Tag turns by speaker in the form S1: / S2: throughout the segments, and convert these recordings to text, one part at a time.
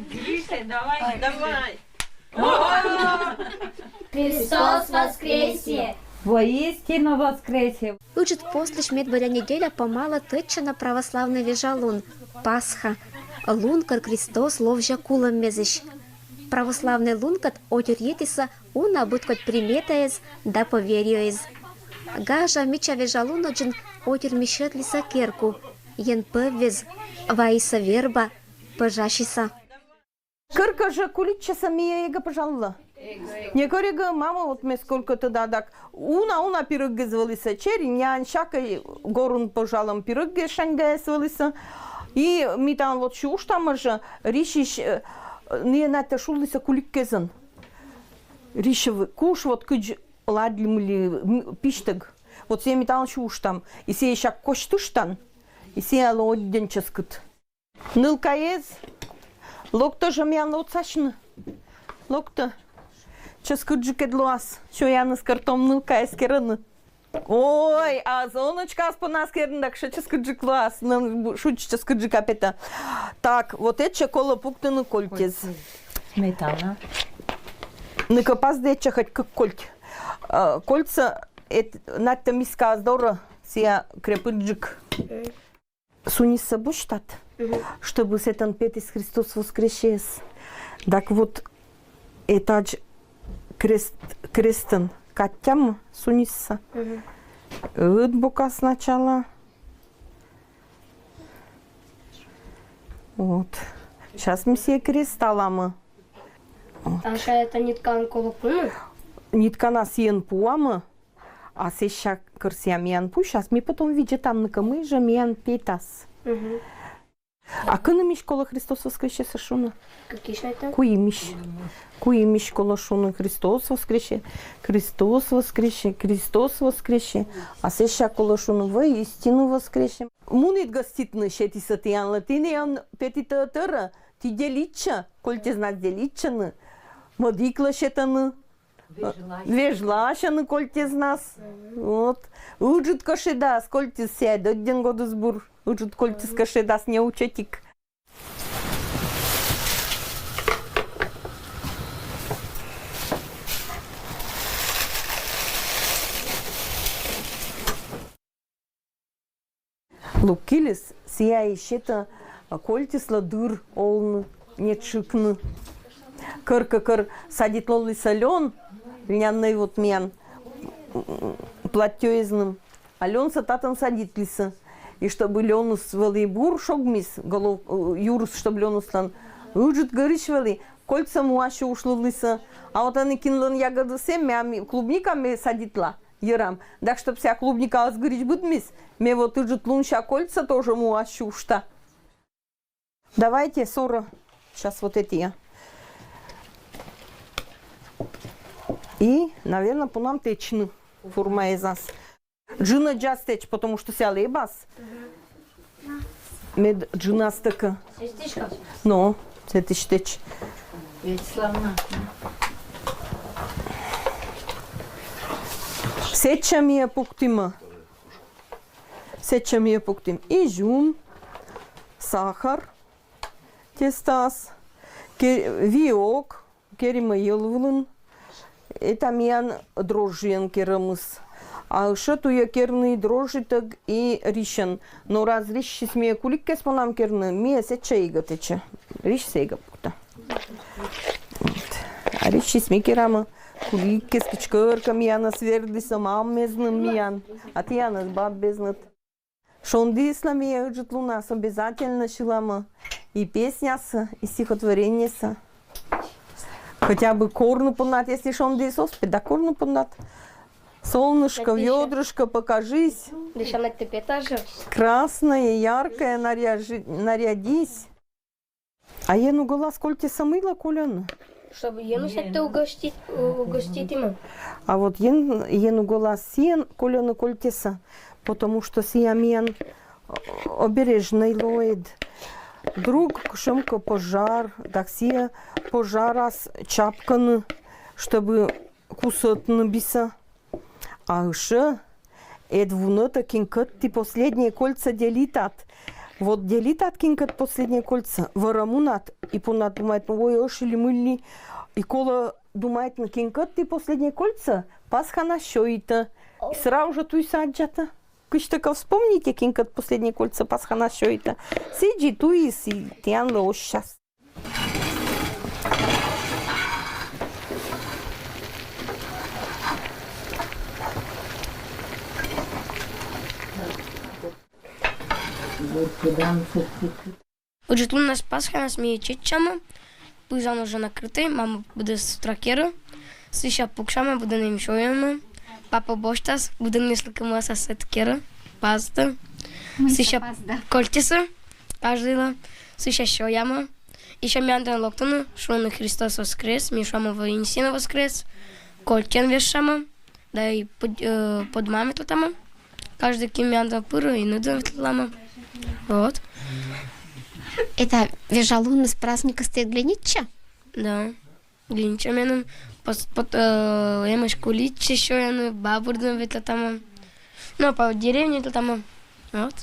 S1: Гриша, давай.
S2: Христос воскресе!
S3: Воистину воскресе!
S4: Учит послеш медбаря неделя помала тычана православный вежалун, Пасха. Лункар Христос ловжа кулам мезыш. Православный лункат отюрьетиса уна будкот приметаез да поверьёез. Гажа мича вежалуноджин отюр мишетлиса керку. Ен певез, ваиса верба, пожашиса.
S5: Кырка же кулича самия ега пожалла. Не корега мама вот мне сколько-то дадак. Уна пирыгге звалиса чери, нян шакай горун пожалам пирыгге шанга звалиса. И ми там вот шуш там же ришиш не на те шулиса куликkezен. Ришев куш вот кыдж ладлимли пиштег. Вот се ми там шуш там. И се шак коштуштан. И се алоденческут. Нылкаез. Локто же мян лоцашн. Локто. Ческуджи кедлуас. Що я на скартом нылкаез керен. Ой, а зоночка по нас керен, так что ческуджи класс. Шуч ческуджи капета. Так, вот это коло пуктену кольтез.
S3: Сметана.
S5: Не капаз деча хоть как кольт. Кольца, надо миска здорово, сия крепыджик. Суниса буштат, чтобы с этим петис Христос воскресес. Так вот, это крестен катям суниса. От бока сначала. Вот. Сейчас мы все кресталам.
S2: Там ще это нитка колокуна.
S5: Нитка на сиен пуама, а сейчас крся миян пу. Сейчас мы потом видим там на камы же миян петас. А кына миш кола Христос воскресе сашуна?
S2: Какие ще это?
S5: Куи миш кола шуна Христос воскресе. Христос воскресе, Христос воскресе. А сейчас кола шуна воистину воскресе. Мунит гоститны шети сатиян латине он петита тера. Ти делича, коль те знак деличаны. Модикла шетаны. Вежлашаны, коль те знас. Вот. Уджут кошедас, коль те сядь, один год сбур. Уджут коль те скошедас, не учетик. Лукилис, сия ищета, коль те сладур, олны, не чикны. Кыр садит лолы солен, льняный вот мян, платёезным. А лен сататан садит лиса. И чтобы ленус вели бур шогмис, голов юрус, чтобы ленус лан, уджит горыч вели, кольца муаще ушло лиса. А вот они кинули ягоды семьями, клубниками садитла, ярам. Так, чтоб вся клубника сгорить будмис, мне вот уджит лунща кольца тоже муаще ушта. Давайте, Сора, сейчас вот эти я. И, наверное, по нам течны форма из нас. Джина джаз теч, потому что ся лебас. Мед джина стыка.
S2: Сестичка?
S5: Ну, это теч.
S3: Ведь славно.
S5: Сеча ми пуктима. Сеча ми пуктим. Изюм, сахар, тестас, виок, керима елвлын. Это мян дрожжен керамыс. А что я керный дрожжи так и ришен. Но раз ришь смея кулик кес по нам керны, мия сеча ига тече. Риш сейга пукта. А ришь смея керама кулик кес кичкырка мияна свердиса мам мезным миян. А тияна с баб безнат. Шондисла мия уджит лунас обязательно шилама. И песняса, и стихотвореньеса. Хотя бы корну понад, если шон дисос, да корну понад. Солнышко, ведрышко, покажись.
S2: Лишь на тебе же.
S5: Красное, яркое, нарядись. А ену голос сколько самыла, Коляна?
S2: Чтобы ену это угостить ему.
S5: А вот ену голос сен, Коляна кольтеса, потому что сиямен обережный лоид. Друг шумка пожар, так сия пожарас чапканы, чтобы кусать набиса. А еще Эдвуната кинкът ти последние кольца делитат. Вот делитат кинкът последние кольца. Варамунат. И понад думает, ну ой, ошили мыльни. И кола думает на кинкът ти последние кольца. Пасха на шоита. И сразу же туй саджата. Кыш така вспомните кинкът последние кольца Пасха на шоита. Сиджи туй си тян лош сейчас.
S2: Отже, тут у нас Пасха, нас ми чичама. Пизано вже накритий, мама буде з тракера. Сиша пукшама, буде ним шояма. Папа боштас, буде нислика маса сеткера. Паста. Сиша кольтиса, аждила. Сиша шояма. И ще мянда локтана, шо на Христос воскрес, ми шама воинсина воскрес. Кольтен вешама, да и под маме тутама. Каждый кимянда пыра и нуден тлама. Вот.
S4: Это вежалун из праздника стоит Глинича?
S2: Да. Глинича меном. Под емаш куличи шояны, бабурден ветла тама. Ну, по деревне тама. Вот.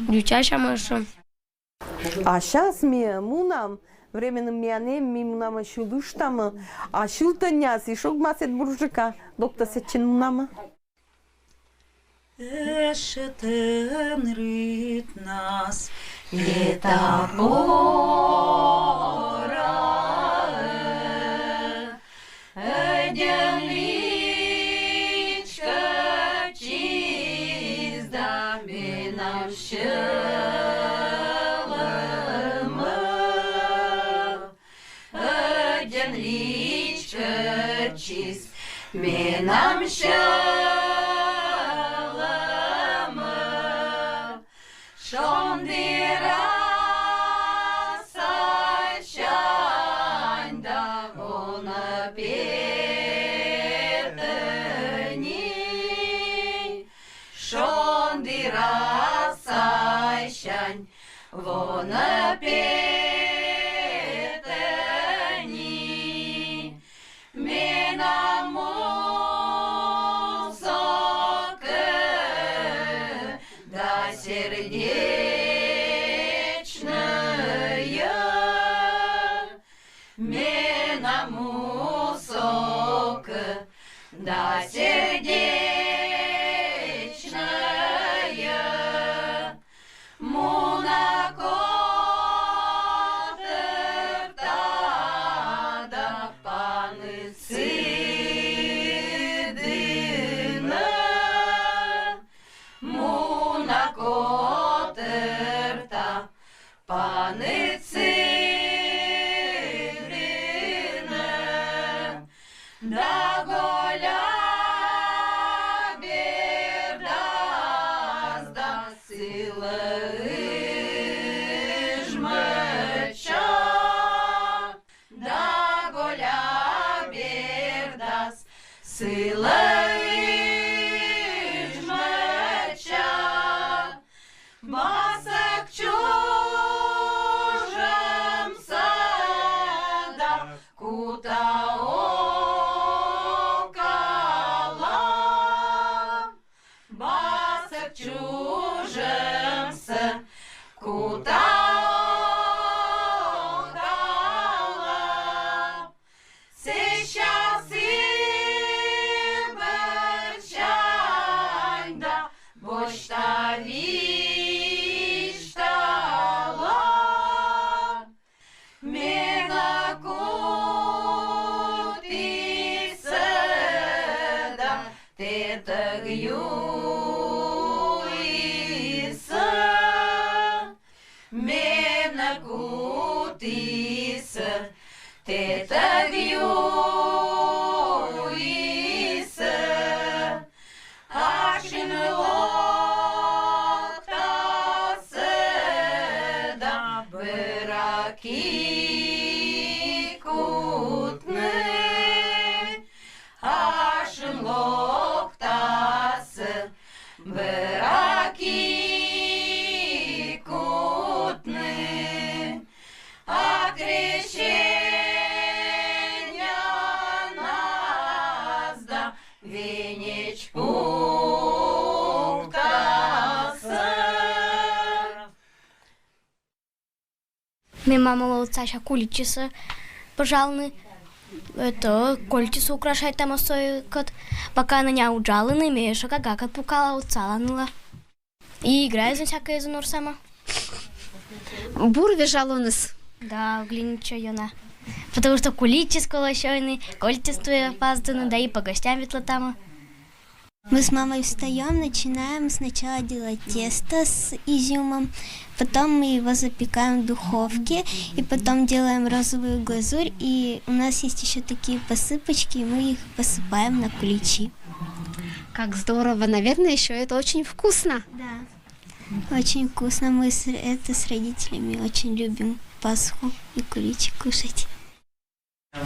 S2: Ключача маша.
S5: А сейчас ми мунам, временем мианем, ми мунама шулуштама, а шултаняс и шок масет буржика, доктор сечин мунама.
S1: Эшетен рит нас, это пора, единичка чиста минам щелема, единичка чист минам щелема. Schon die Rasse scheint da ohne Betani. Schon die Rasse scheint ohne Betani. Mina музыка да сердечная, мена музыка да сердечная, да паницидина, мунакотерта паницидина, да голя бердас, да сила жмеча, да голя бердас, сила жмеча, басак чужим сада, кута окала, басак чужим сада, кута окала, сейчас и бачанда, бошта виштала, мега кути седа, те тагюиса, мена кутиса, те тагюиса, ашин локта седа, браки кутне, ашин локта седа, браки кутне, а крещения нас да венечку
S2: Ми мама отца ша куличиса пожалны. Это кольчиса украшает там кот. Пока она не уджалана, имеешь, как отпукала, уцаланула. И играет за всякое за нор сама.
S4: Бур вежалуныс.
S2: Да, глинича юна. Потому что куличис колощойный, кольчество опаздано, да и по гостям ветлотама.
S6: Мы с мамой встаем, начинаем сначала делать тесто с изюмом, потом мы его запекаем в духовке, и потом делаем розовую глазурь, и у нас есть еще такие посыпочки, и мы их посыпаем на куличи.
S4: Как здорово. Наверное, еще это очень вкусно.
S6: Да, очень вкусно. Мы с родителями очень любим Пасху и куличи кушать.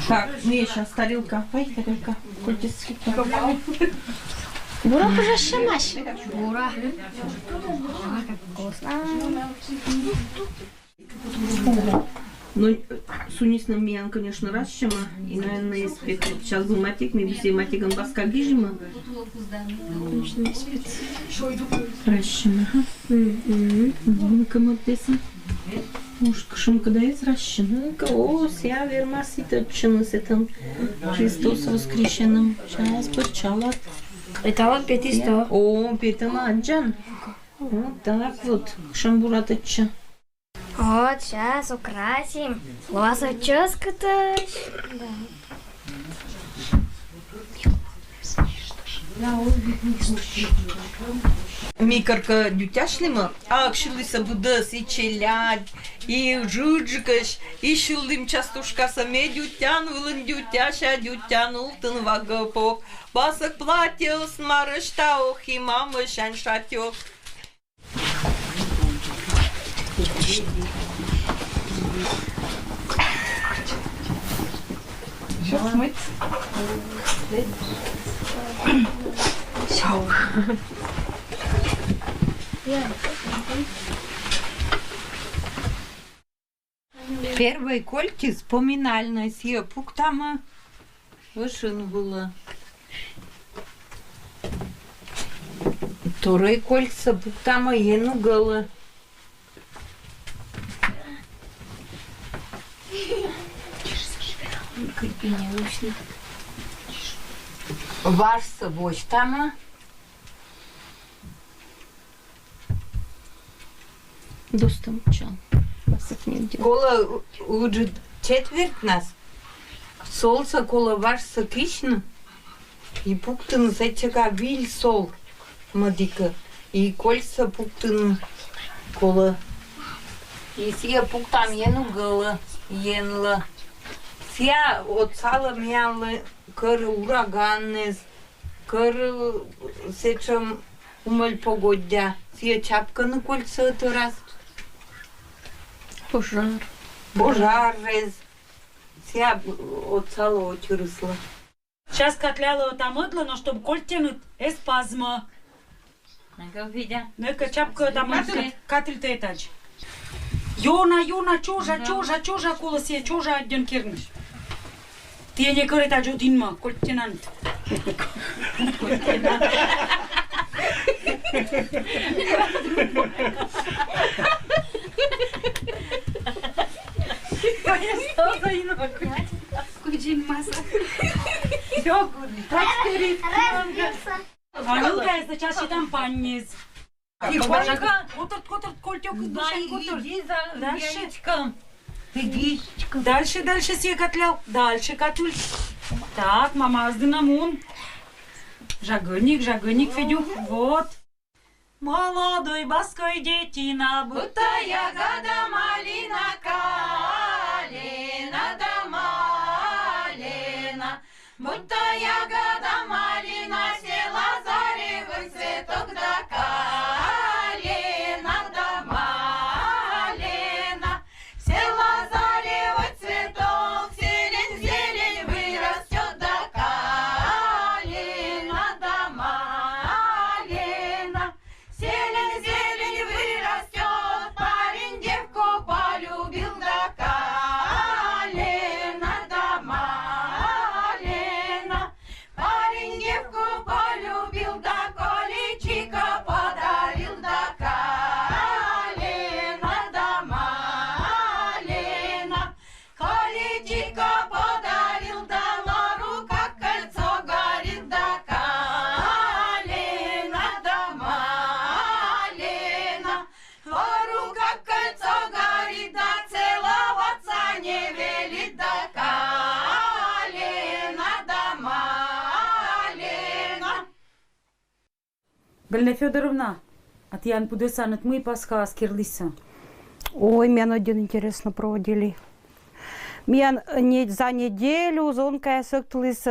S5: Так, Миша, тарелка. Ой, тарелка. Культистский.
S4: Бура пожашамаш.
S2: Бура. Как вкусно.
S5: Ну, сунис на миян, конечно, расчема. И, наверное, есть спек. Сейчас был матик, мы все матиком баска гижима. Расчема. Кому песен? Может, шумка дает расчема. О, ся вермаси точно с этим Христос воскресенным. Сейчас почала.
S2: Это вот 500.
S5: О, Петама Анджан. Вот так вот. Шамбуратыча.
S2: Вот, сейчас украсим. Лосочёска-то.
S5: Микарка дютяшлима, акшилиса будас и челядь, и жуджикаш, и шулим частушкаса ме дютян, вылын дютяша, дютян ултын вагапок, басак платье смарыштаох, и мама шаншатёк. Сейчас мыть.
S3: Первой кольки вспоминальной с ее пуктама вышин было. Второй кольца пуктама ену гала. Вашса воштама.
S5: Достам чал.
S3: Кола уже четверть нас. Солса кола вашса кишна. И пуктын зачага виль сол мадика. И кольца пуктын кола. И сия пуктам ену гала енла. Сия отцала мялы кыр ураганнез. Кыр сечем умаль погодя. Сия чапка на кольца это раз.
S5: Пожар.
S3: Пожар рез. Сия отцала очерысла.
S7: Сейчас котляло там отло, но чтобы кольтянут спазма.
S3: Нека видя.
S7: Нека чапка там катель тетач. Юна, чужа, кула сия, чужа один кирниш. Ты не говорит, а жодинма, кольтянант. А ну-ка, я сейчас там панниз. Тихонько. Вот кольтёк душен кутур. Дальше себе котлял. Дальше котуль. Так, мама аздынамун. Жагынник, Федюк. Вот. Молодой баской детина, будто
S1: ягода малина, калина да малина, будто ягода малина, села заревый цветок да калина да малина, села заревый цветок, зелень вырастет да калина да малина. Зелень вырастет, парень девку полюбил, да
S7: Галина Федоровна, от Ян Пудесан, от мы Пасха скирлиса.
S8: Ой, меня один интересно проводили. Меня за неделю зонка сыктылыс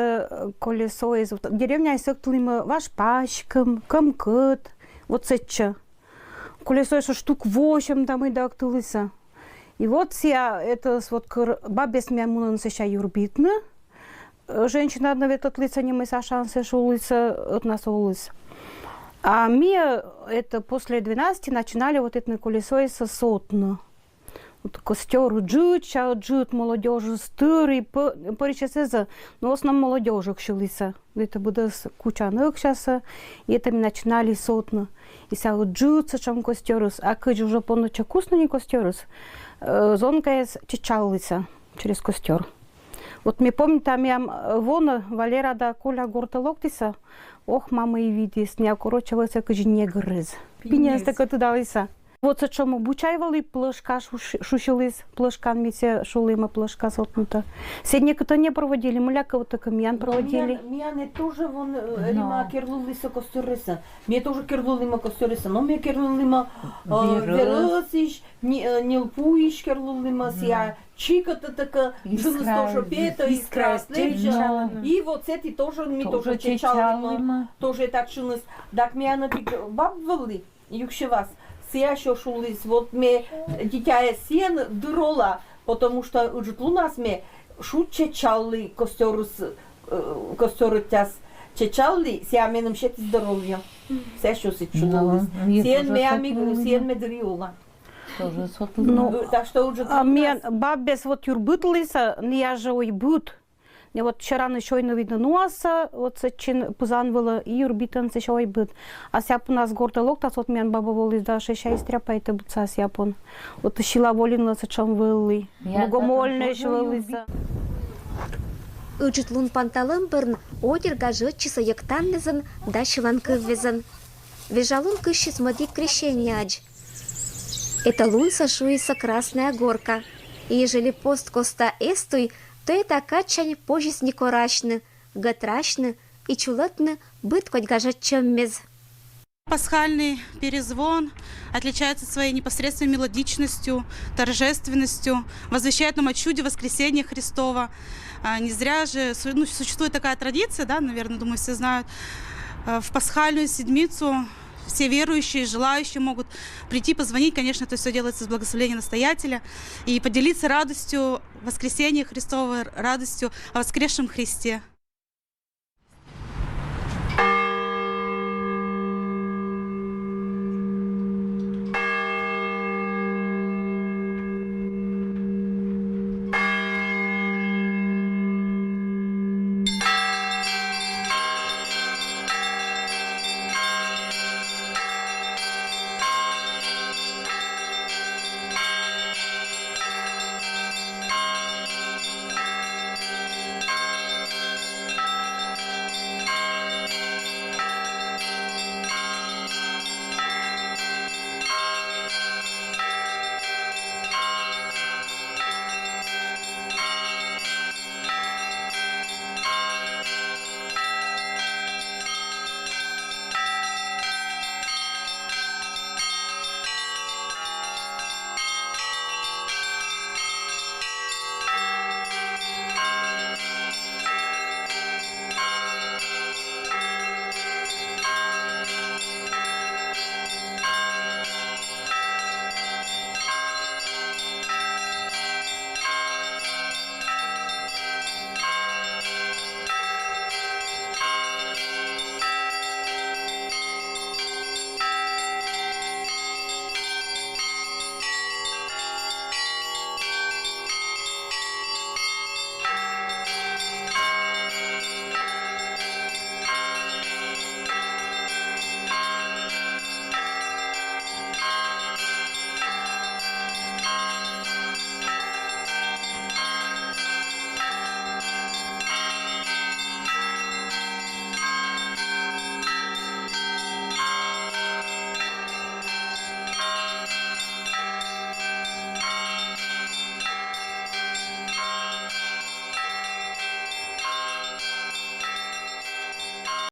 S8: колесо из деревня сыктылым ваш пачкам, камкыт, вот сетча. Колесо еще штук 8 там и дактылыса. И вот я это вот бабес меня мунан сеща юрбитна. Женщина одна вет от лица не мы са шансы шулыса от нас улыс. А мы это после 12 начинали вот это колесо из сотно. Вот костер джут молодежи стыры поричесеза, но основном молодежи кшилися. Это буде куча сейчас, и это мы начинали сотно. И ся джут сачам костерус, а кыч уже по ночи вкусно не костерус. Зонка чечалися через костер. Вот мне помню, там я вон Валера да Коля гортелоктиса, ох, мама и видис, не окорочилася, кыч не грыз. Пиня така тудалися. Вот за чому бучайвали плашка шушились, плашкан мися шулима плашка сотнута. Сегодня кто не проводили, муляка вот так мян проводили.
S5: Мяне тоже вон рима керлулиса костериса. Мне тоже керлулима костериса, но мне керлулима веросиш, нилпуиш керлулима ся. Чиката така, жена тоже пета, искра слепча. И вот эти тоже, мы тоже чечалима, тоже так шунас. Так мяна бабвали, юкше вас. Сия еще шулись, вот мне дитя сен дырола, потому что уже у нас мы шут чечалли костерус, костерутяс чечалли, сия менем шет здоровья. Все что се чулись. Сен me дриола. Так что уже
S8: а мен бабес вот юрбытлиса, не я же ой бут. Не вот вчера еще и видно нуаса, вот чин пузанвала и юрбитан еще ой бут. А сяп у нас гордо локтас, вот мен баба волис да 6 тряпа это буца сяпон. Вот шила волина сачам вылы. Богомольная еще вылыса.
S4: Үчітлун панталын бірін одер гажытчысы ектаннызын да шыланкы везін. Вежалун кыщи смотри крещение адж. Это лун сашуется Красная Горка. И ежели пост коста эстуй, то это качань пожис некорачны, гатрачны и чулатны быт хоть гажатчем мез.
S9: Пасхальный перезвон отличается своей непосредственной мелодичностью, торжественностью, возвещает нам о чуде воскресения Христова. Не зря же существует такая традиция, да, наверное, думаю, все знают, в пасхальную седмицу все верующие, желающие могут прийти, позвонить. Конечно, это все делается с благословения настоятеля. И поделиться радостью воскресения Христова, радостью о воскресшем Христе.